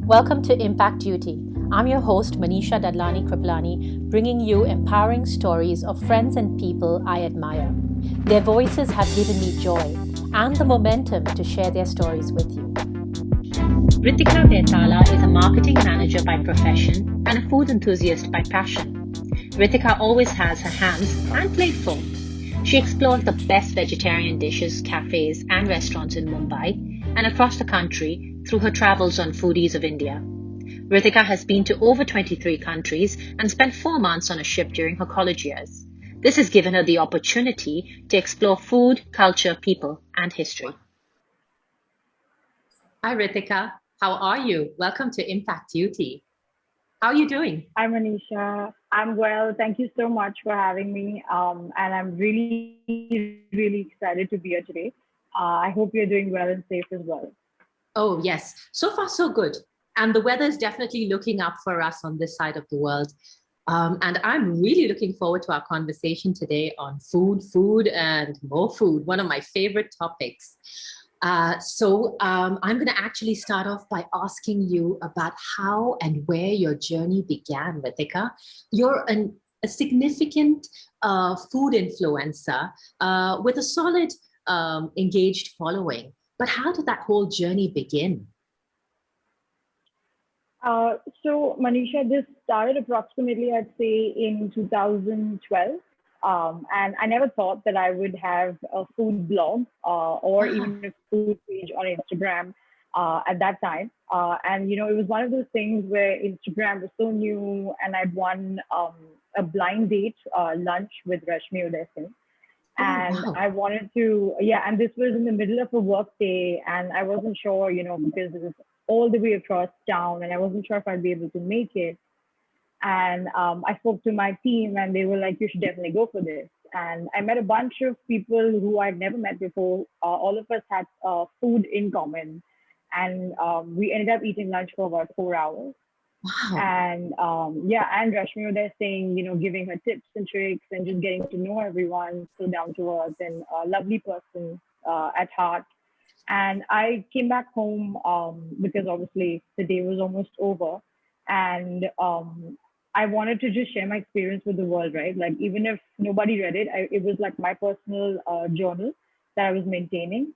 Welcome to Impact Duty. I'm your host, Manisha Dadlani Kripalani, bringing you empowering stories of friends and people I admire. Their voices have given me joy and the momentum to share their stories with you. Ritika Betala is a marketing manager by profession and a food enthusiast by passion. Ritika always has her hands and plate full. She explores the best vegetarian dishes, cafes, and restaurants in Mumbai and across the country through her travels on Foodies of India. Ritika has been to over 23 countries and spent 4 months on a ship during her college years. This has given her the opportunity to explore food, culture, people, and history. Hi, Ritika. How are you? Welcome to Impact Duty. How are you doing? Hi, Manisha. I'm well. Thank you so much for having me. And I'm really excited to be here today. I hope you're doing well and safe as well. Oh, yes. So far, so good. And the weather is definitely looking up for us on this side of the world. And I'm really looking forward to our conversation today on food, and more food, one of my favorite topics. I'm going to actually start off by asking you about how and where your journey began, Ritika. You're a significant food influencer with a solid engaged following. But how did that whole journey begin? Manisha, this started approximately, I'd say, in 2012. And I never thought that I would have a food blog or Ah, even a food page on Instagram at that time. It was one of those things where Instagram was so new, and I'd won a blind date lunch with Rashmi Udasin. oh, And wow. I wanted to, yeah, and this was in the middle of a work day, and I wasn't sure, because it was all the way across town, and I wasn't sure if I'd be able to make it. And I spoke to my team, and they were like, "You should definitely go for this." And I met a bunch of people who I'd never met before. All of us had food in common, and we ended up eating lunch for about 4 hours. Wow. And Rashmi was saying, giving her tips and tricks and just getting to know everyone, so down to earth and a lovely person at heart. And I came back home because obviously the day was almost over. And I wanted to just share my experience with the world, right? Like, even if nobody read it, it was like my personal journal that I was maintaining.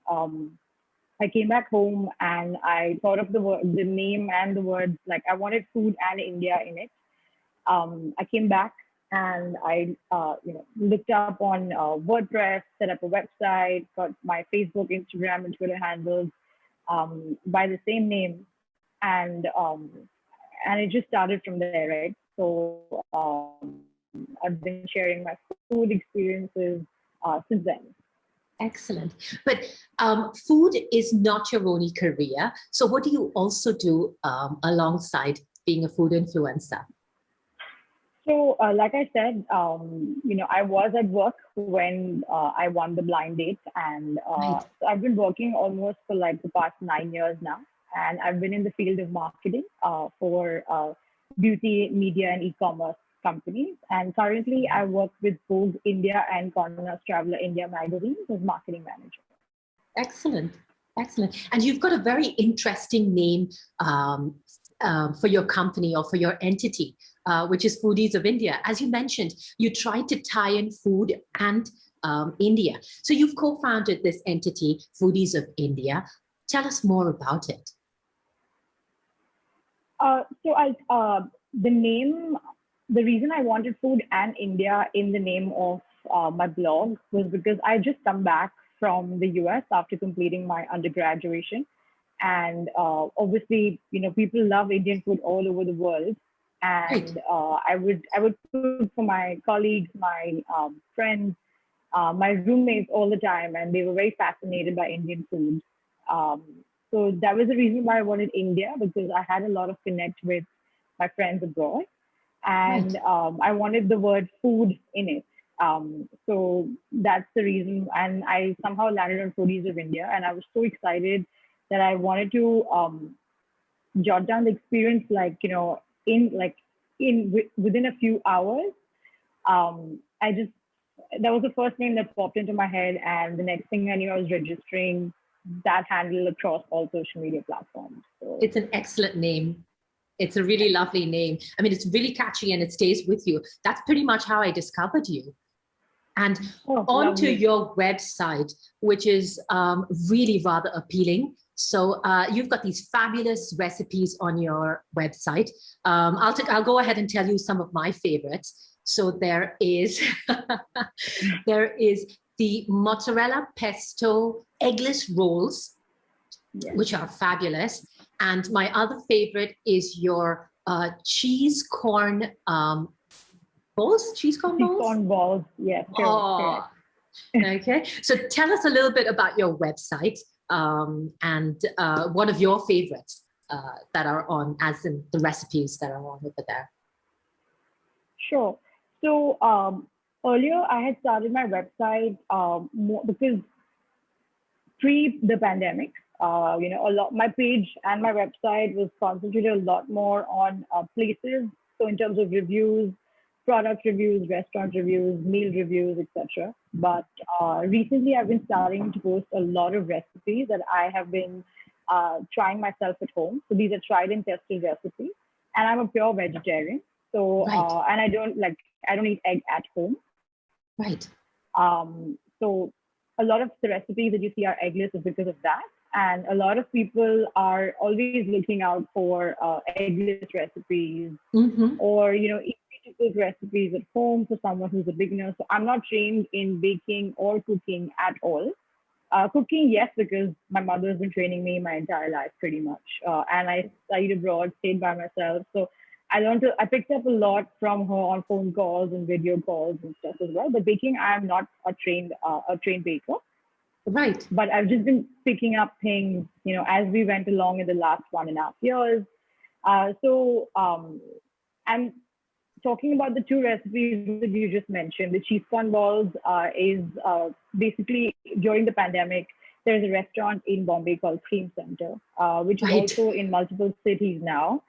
I came back home and I thought of the name and the words. Like, I wanted food and India in it. I came back and I, looked up on WordPress, set up a website, got my Facebook, Instagram, and Twitter handles by the same name, and it just started from there, right? So I've been sharing my food experiences since then. Excellent. But food is not your only career. So, what do you also do alongside being a food influencer? So, like I said, I was at work when I won the blind date, and Right. so I've been working almost for like the past 9 years now, and I've been in the field of marketing for beauty, media, and e-commerce companies. And currently, I work with Vogue India and Corners Traveler India magazines as marketing manager. Excellent. Excellent. And you've got a very interesting name for your company or for your entity, which is Foodies of India. As you mentioned, you tried to tie in food and India. So you've co founded this entity, Foodies of India. Tell us more about it. The name, the reason I wanted food and India in the name of my blog was because I just come back from the US after completing my undergraduation. And obviously, people love Indian food all over the world. Right. And I would cook for my colleagues, my friends, my roommates all the time, and they were very fascinated by Indian food. Um, so that was the reason why I wanted India, because I had a lot of connect with my friends abroad, and Right. I wanted the word food in it. So that's the reason, and I somehow landed on Foodies of India, and I was so excited that I wanted to jot down the experience, like, in like within a few hours. I just That was the first name that popped into my head, and the next thing I knew, I was registering. that handle across all social media platforms. So it's an excellent name. It's a really lovely name. I mean, it's really catchy and it stays with you. That's pretty much how I discovered you. And onto your website, which is really rather appealing. So you've got these fabulous recipes on your website. I'll go ahead and tell you some of my favorites. So there is the mozzarella pesto eggless rolls, yes, which are fabulous. And my other favorite is your cheese corn balls, cheese corn balls? Cheese corn balls, yes. Oh, okay. So tell us a little bit about your website and one of your favorites that are on, as in the recipes that are on over there. Sure. So earlier I had started my website more because pre the pandemic, my page and my website was concentrated a lot more on places. So in terms of reviews, product reviews, restaurant reviews, meal reviews, etc. But recently I've been starting to post a lot of recipes that I have been trying myself at home. So these are tried and tested recipes. And I'm a pure vegetarian. So, right. And I don't eat egg at home. Right. So a lot of the recipes that you see are eggless is because of that. And a lot of people are always looking out for eggless recipes, mm-hmm, or, easy to cook recipes at home for someone who's a beginner. So I'm not trained in baking or cooking at all. Cooking, yes, because my mother has been training me my entire life pretty much. And I studied abroad, stayed by myself. So I picked up a lot from her on phone calls and video calls and stuff as well. But baking, I am not a trained baker. Right. But I've just been picking up things, as we went along in the last 1.5 years. So I'm talking about the two recipes that you just mentioned. The cheese corn balls is basically during the pandemic, there's a restaurant in Bombay called Cream Center, which is also in multiple cities now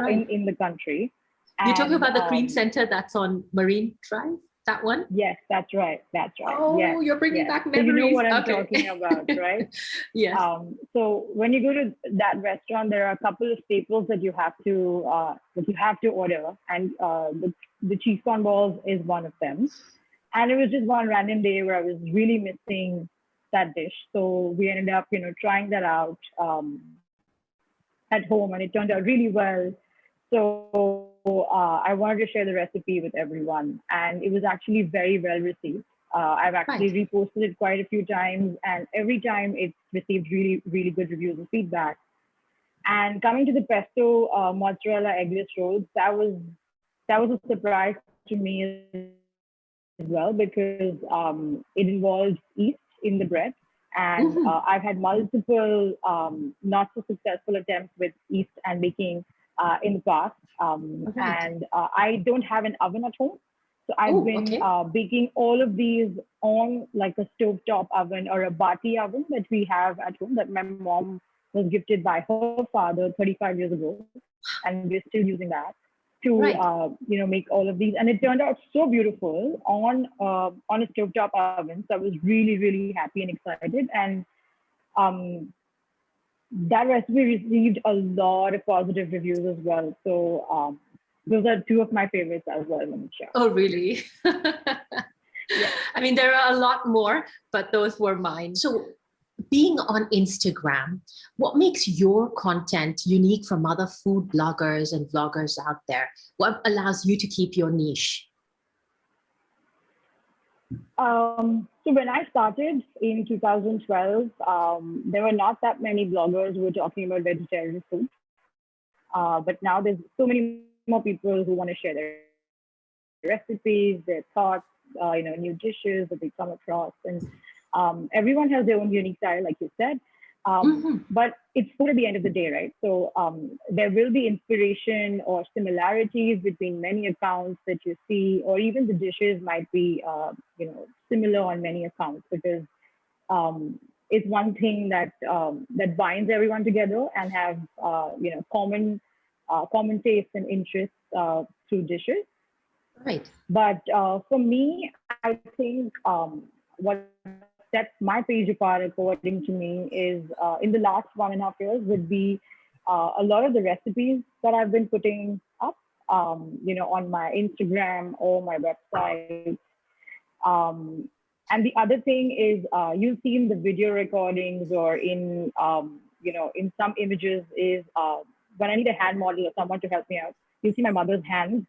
in the country. You're talking about the Cream Center that's on Marine Drive? That one? Yes, that's right. That's right. Oh, yes, you're bringing back memories. So you know what I'm talking about, right? Yes. So when you go to that restaurant, there are a couple of staples that you have to order, and the cheese corn balls is one of them. And it was just one random day where I was really missing that dish, so we ended up, trying that out at home, and it turned out really well. So I wanted to share the recipe with everyone, and it was actually very well received. I've actually reposted it quite a few times, and every time it's received really, really good reviews and feedback. And coming to the pesto mozzarella eggless rolls, that was a surprise to me as well, because it involved yeast in the bread. And mm-hmm, I've had multiple not so successful attempts with yeast and baking in the past. And I don't have an oven at home. So I've been baking all of these on like a stovetop oven or a bati oven that we have at home that my mom was gifted by her father 35 years ago. And we're still using that to, make all of these. And it turned out so beautiful on a stovetop oven. So I was really, really happy and excited. And that recipe received a lot of positive reviews as well. So those are two of my favorites as well, Manisha. Oh, really? Yeah. I mean, there are a lot more, but those were mine. So being on Instagram, what makes your content unique from other food bloggers and vloggers out there? What allows you to keep your niche? So when I started in 2012, there were not that many bloggers who were talking about vegetarian food. But now there's so many more people who want to share their recipes, their thoughts, new dishes that they come across. And everyone has their own unique style, like you said. But it's still at the end of the day, right? So there will be inspiration or similarities between many accounts that you see, or even the dishes might be, similar on many accounts, because it's one thing that that binds everyone together and have, common tastes and interests through dishes. Right. But for me, I think what sets my page apart, according to me, is in the last 1.5 years would be a lot of the recipes that I've been putting up, on my Instagram or my website. And the other thing is, you'll see in the video recordings or in, in some images is when I need a hand model or someone to help me out, you'll see my mother's hands,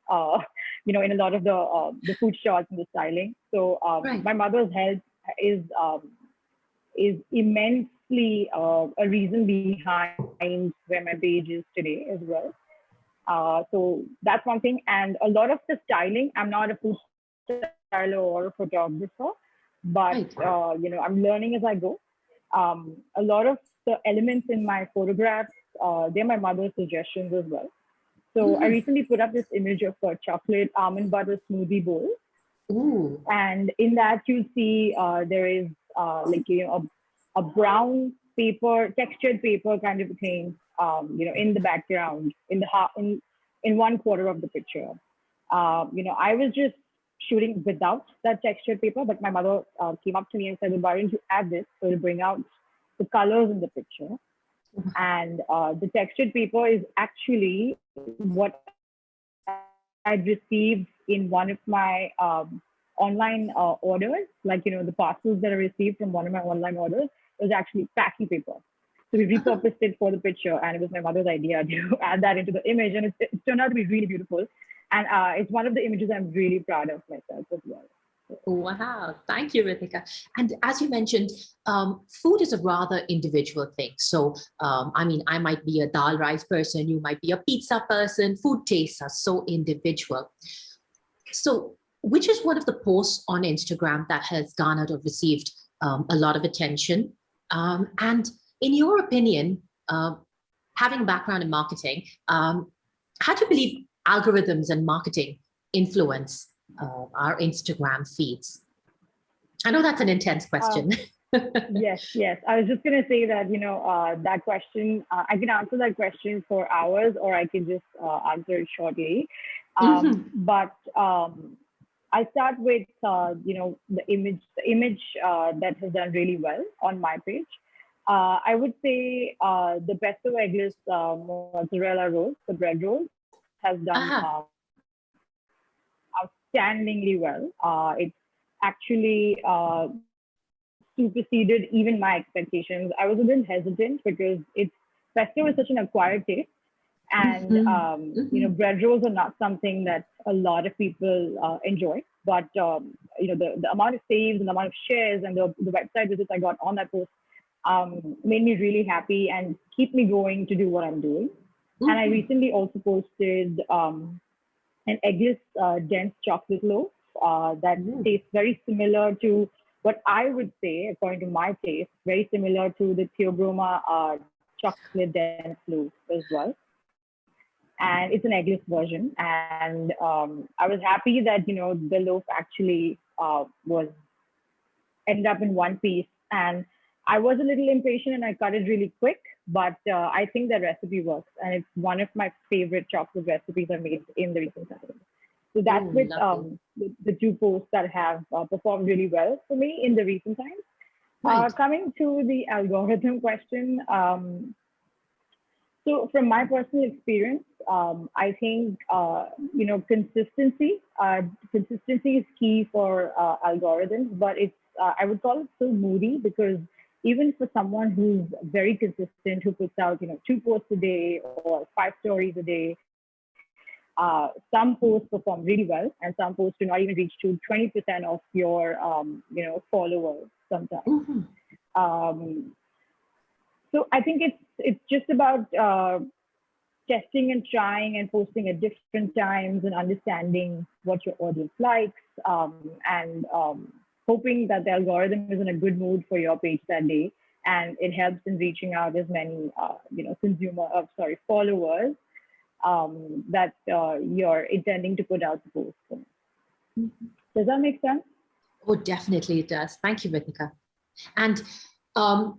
in a lot of the food shots and the styling. So Right. my mother's help is immensely a reason behind where my page is today as well. So that's one thing. And a lot of the styling, I'm not a food styler or a photographer, but Right. I'm learning as I go. A lot of the elements in my photographs, they're my mother's suggestions as well. So I recently put up this image of a chocolate almond butter smoothie bowl, Ooh. and in that you'll see there is a brown paper, textured paper kind of a thing, in the background, in one quarter of the picture. I was just shooting without that textured paper, but my mother came up to me and said, "Well, why don't you add this so it'll bring out the colors in the picture?" And the textured paper is actually what I'd received in one of my online orders, the parcels that I received from one of my online orders was actually packing paper. So we repurposed it for the picture, and it was my mother's idea to add that into the image, and it turned out to be really beautiful. And it's one of the images I'm really proud of myself as well. Wow, thank you, Ritika. And as you mentioned, food is a rather individual thing. So, I might be a dal rice person, you might be a pizza person. Food tastes are so individual. So, which is one of the posts on Instagram that has garnered or received a lot of attention? And in your opinion, having background in marketing, how do you believe algorithms and marketing influence our Instagram feeds? I know that's an intense question. Yes. I was just going to say that, that question, I can answer that question for hours, or I can just answer it shortly. But I'll start with, the image that has done really well on my page. I would say the pesto eggless mozzarella rolls, the bread rolls, has done outstandingly well. It's actually superseded even my expectations. I was a little hesitant because pesto is such an acquired taste, and bread rolls are not something that a lot of people enjoy. But the amount of saves and the amount of shares and the website visits I got on that post made me really happy and keep me going to do what I'm doing. And I recently also posted an eggless dense chocolate loaf that tastes very similar to what I would say, according to my taste, very similar to the Theobroma chocolate dense loaf as well. And it's an eggless version. And I was happy that, the loaf actually ended up in one piece. And I was a little impatient and I cut it really quick, but I think the recipe works. And it's one of my favorite chocolate recipes I made in the recent times. So that's with the two posts that have performed really well for me in the recent times. Right. Coming to the algorithm question, so from my personal experience, I think consistency. Consistency is key for algorithms, but it's I would call it so moody, because even for someone who's very consistent, who puts out 2 posts a day or 5 stories a day, some posts perform really well, and some posts do not even reach to 20% of your followers sometimes. So I think it's just about testing and trying and posting at different times and understanding what your audience likes, and hoping that the algorithm is in a good mood for your page that day, and it helps in reaching out as many followers that you're intending to put out the post for. Does that make sense? Oh, definitely it does. Thank you, Ritika. And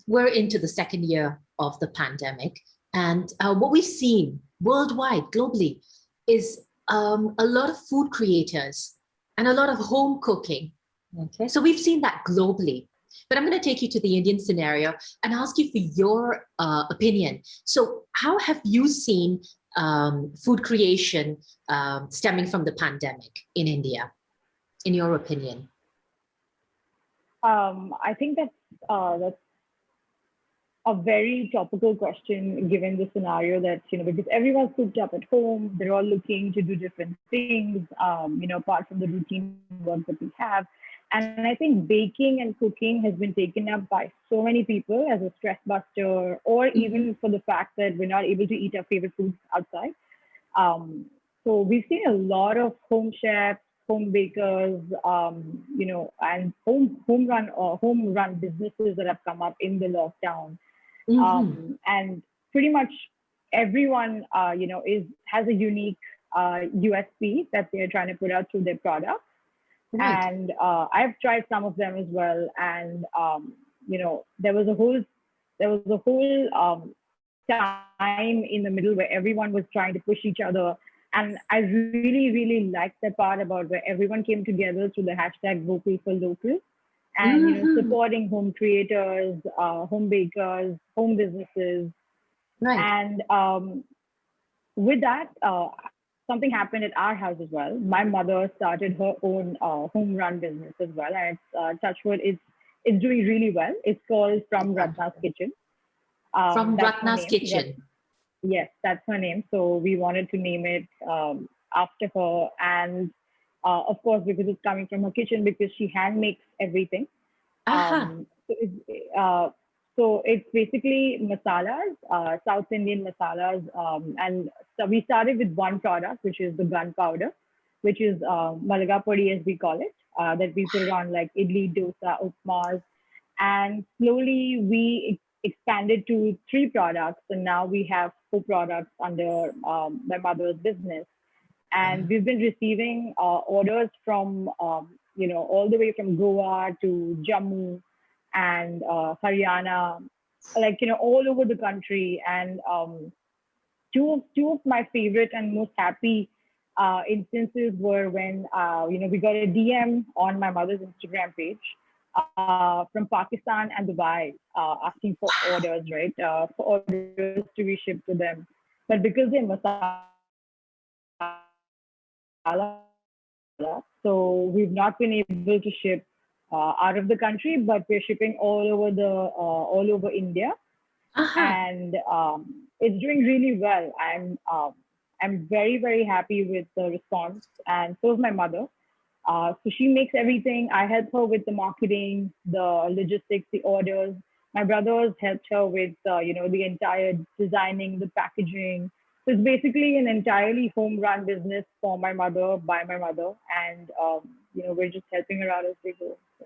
we're into the second year of the pandemic. And what we've seen worldwide, globally, is a lot of food creators and a lot of home cooking. Okay, so we've seen that globally. But I'm going to take you to the Indian scenario and ask you for your opinion. So how have you seen food creation stemming from the pandemic in India, in your opinion? I think that's a very topical question given the scenario that, because everyone's cooped up at home, they're all looking to do different things, apart from the routine work that we have. And I think baking and cooking has been taken up by so many people as a stress buster, or even for the fact that we're not able to eat our favorite foods outside. So we've seen a lot of home chefs, home bakers, and home run businesses that have come up in the lockdown. And pretty much everyone, has a unique USP that they're trying to put out through their product. Right. And I've tried some of them as well. And, there was a whole time in the middle where everyone was trying to push each other. And I really, really liked that part about where everyone came together through the hashtag Vocal for Local, and supporting home creators, home bakers, home businesses. Right. And with that, something happened at our house as well. My mother started her own home run business as well, and it's Touchwood, it's doing really well. It's called From Ratna's Kitchen. From Ratna's Kitchen. Yes, that's her name. So we wanted to name it after her. And of course, because it's coming from her kitchen, because she hand makes everything. So it's basically masalas, South Indian masalas. And so we started with one product, which is the gunpowder, which is malaga podi, as we call it, that we put it on like idli, dosa, upmas. And slowly we expanded to 3 products, and now we have 4 products under my mother's business. And we've been receiving orders from, all the way from Goa to Jammu and Haryana, all over the country. And two of my favorite and most happy instances were when, we got a DM on my mother's Instagram page from Pakistan and Dubai, asking for orders, right? For orders to be shipped to them. But because they're masala, so we've not been able to ship out of the country, but we're shipping all over India. And it's doing really well. I'm very, very happy with the response, and so is my mother. So she makes everything. I help her with the marketing, the logistics, the orders. My brothers helped her with, the entire designing, the packaging. So it's basically an entirely home-run business for my mother, by my mother. And, we're just helping her out as we go. So.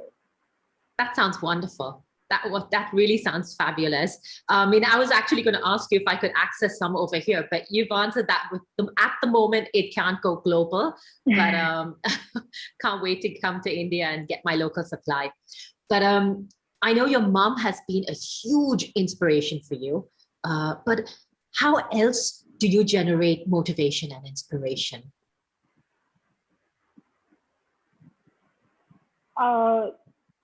That sounds wonderful. That really sounds fabulous. I was actually going to ask you if I could access some over here, but you've answered that with them. At the moment, it can't go global, but can't wait to come to India and get my local supply. But I know your mom has been a huge inspiration for you, but how else do you generate motivation and inspiration?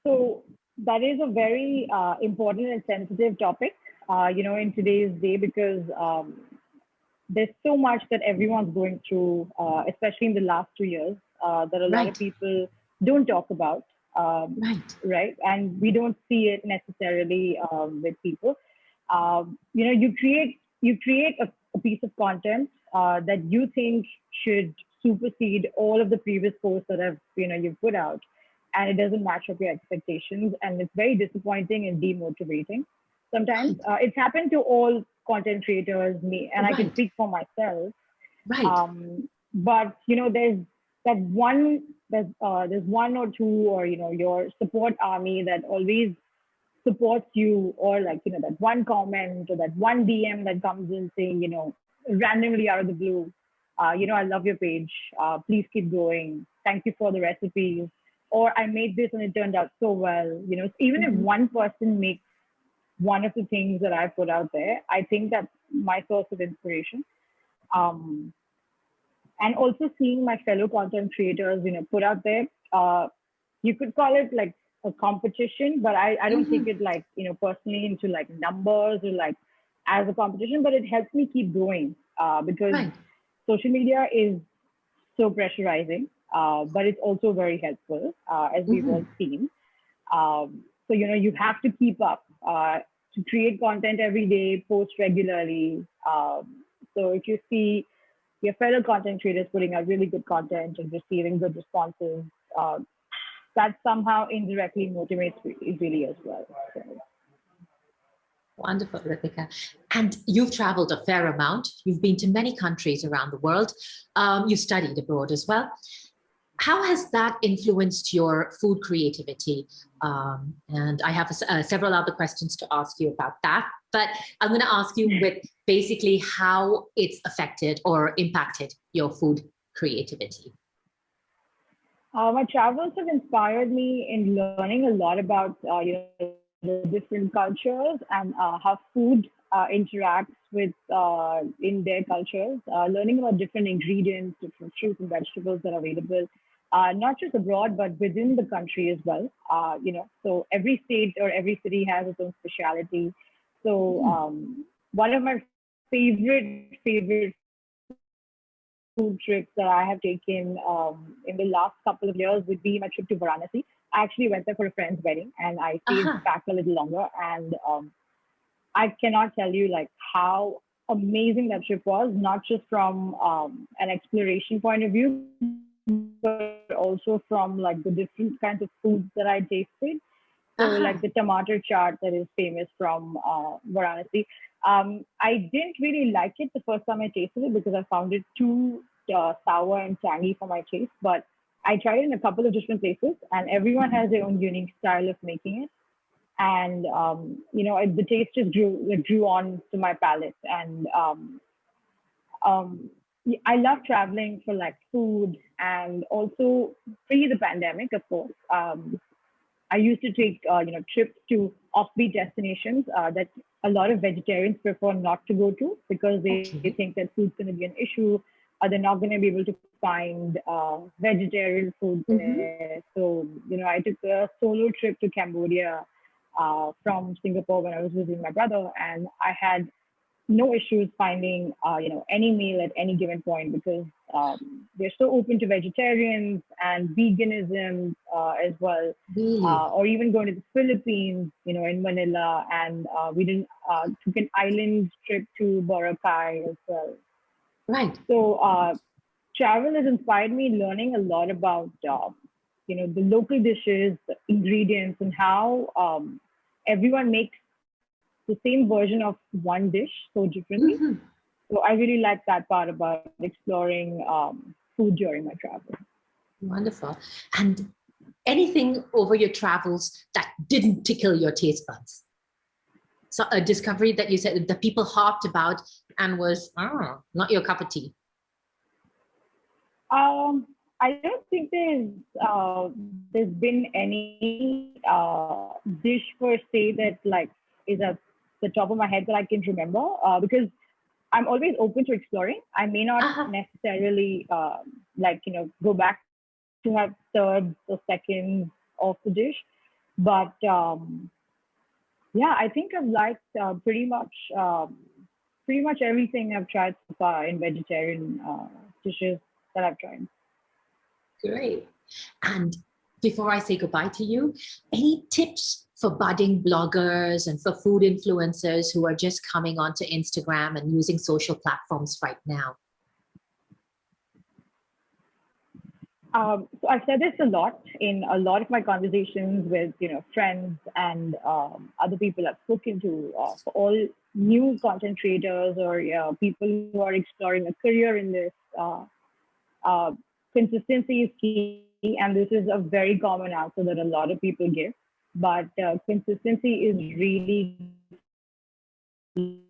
So that is a very important and sensitive topic, in today's day, because there's so much that everyone's going through, especially in the last 2 years, that a lot of people don't talk about, right? And we don't see it necessarily with people. You create a piece of content that you think should supersede all of the previous posts that you've put out, and it doesn't match up your expectations, and it's very disappointing and demotivating. Sometimes it's happened to all content creators, me, and I can speak for myself. But there's that one, there's one or two, or your support army that always supports you, or that one comment or that one DM that comes in saying, randomly out of the blue, I love your page. Please keep going. Thank you for the recipes. Or I made this and it turned out so well. Even if one person makes one of the things that I put out there, I think that's my source of inspiration. And also seeing my fellow content creators, put out there, you could call it like a competition, but I don't take it like, personally into like numbers or like as a competition, but it helps me keep going because Right. social media is so pressurizing, but it's also very helpful, as we've all seen. So, you have to keep up to create content every day, post regularly. So if you see your fellow content creators putting out really good content and receiving good responses, uh, that somehow indirectly motivates me really as well. So, Wonderful, Ritika. And you've traveled a fair amount. You've been to many countries around the world. You studied abroad as well. How has that influenced your food creativity? And I have several other questions to ask you about that. But I'm going to ask you with basically how it's affected or impacted your food creativity. my travels have inspired me in learning a lot about the different cultures and how food interacts with in their cultures. Learning about different ingredients, different fruits and vegetables that are available, not just abroad but within the country as well. So every state or every city has its own speciality. So one of my favorite food trips that I have taken in the last couple of years would be my trip to Varanasi. I actually went there for a friend's wedding and I stayed back a little longer. And I cannot tell you like how amazing that trip was, not just from an exploration point of view, but also from like the different kinds of foods that I tasted. So like the tomato chaat that is famous from Varanasi. I didn't really like it the first time I tasted it because I found it too sour and tangy for my taste. But I tried it in a couple of different places, and everyone has their own unique style of making it. And the taste just grew on to my palate. And um, I love traveling for like food, and also pre the pandemic, of course. I used to take trips to offbeat destinations that a lot of vegetarians prefer not to go to because they think that food's going to be an issue, or they're not going to be able to find vegetarian food there. So I took a solo trip to Cambodia from Singapore when I was visiting my brother, and I had no issues finding any meal at any given point because they're so open to vegetarians and veganism as well. Really? Or even going to the Philippines, in Manila, and we didn't took an island trip to Boracay as well. Right. So travel has inspired me learning a lot about the local dishes, the ingredients, and how everyone makes the same version of one dish so differently. So I really like that part about exploring food during my travel. Wonderful. And anything over your travels that didn't tickle your taste buds? So a discovery that you said the people harped about and was not your cup of tea. I don't think there's been any dish per se that like is at the top of my head that I can remember because I'm always open to exploring. I may not necessarily go back to have thirds or seconds of the dish, but I think I've liked pretty much everything I've tried so far in vegetarian dishes that I've tried. Great. And before I say goodbye to you, any tips for budding bloggers and for food influencers who are just coming onto Instagram and using social platforms right now? So I've said this a lot in a lot of my conversations with friends and other people I've spoken to. For all new content creators or people who are exploring a career in this, consistency is key, and this is a very common answer that a lot of people give. But consistency is really you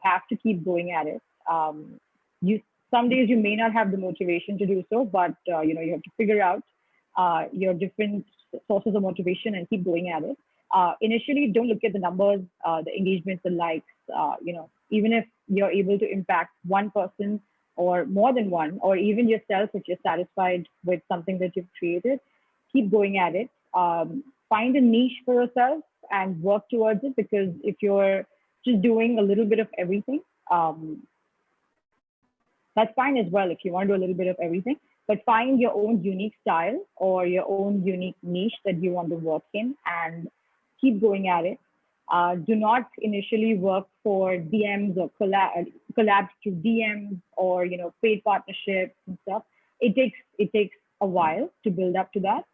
have to keep going at it. Some days you may not have the motivation to do so, but you have to figure out your different sources of motivation and keep going at it. Initially, don't look at the numbers, the engagements, the likes. Even if you're able to impact one person or more than one, or even yourself, if you're satisfied with something that you've created, keep going at it. find a niche for yourself and work towards it. Because if you're just doing a little bit of everything, that's fine as well if you want to do a little bit of everything. But find your own unique style or your own unique niche that you want to work in and keep going at it. Do not initially work for DMs or collabs through DMs or paid partnerships and stuff. It takes a while to build up to that.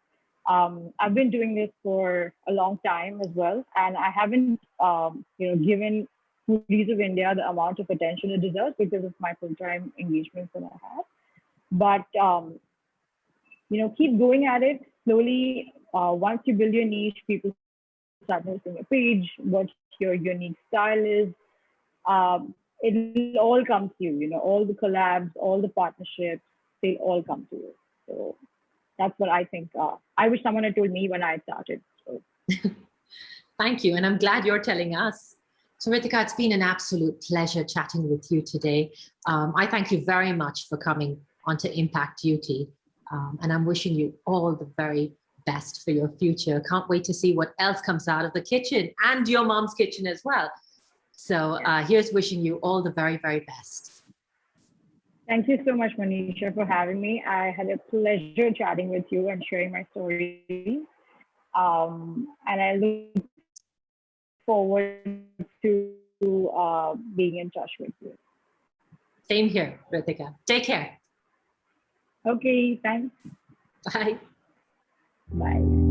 I've been doing this for a long time as well, and I haven't given Foodies of India the amount of attention it deserves because of my full-time engagements that I have. But keep going at it slowly. Once you build your niche, people start noticing your page, what your unique style is. It'll all come to you. All the collabs, all the partnerships, they'll all come to you. So that's what I think. I wish someone had told me when I started. So. Thank you, and I'm glad you're telling us. So Ritika, it's been an absolute pleasure chatting with you today. I thank you very much for coming onto Impact Duty, and I'm wishing you all the very best for your future. Can't wait to see what else comes out of the kitchen and your mom's kitchen as well. So here's wishing you all the very, very best. Thank you so much, Manisha, for having me. I had a pleasure chatting with you and sharing my story. And I look forward to being in touch with you. Same here, Ritika. Take care. Okay, thanks. Bye. Bye.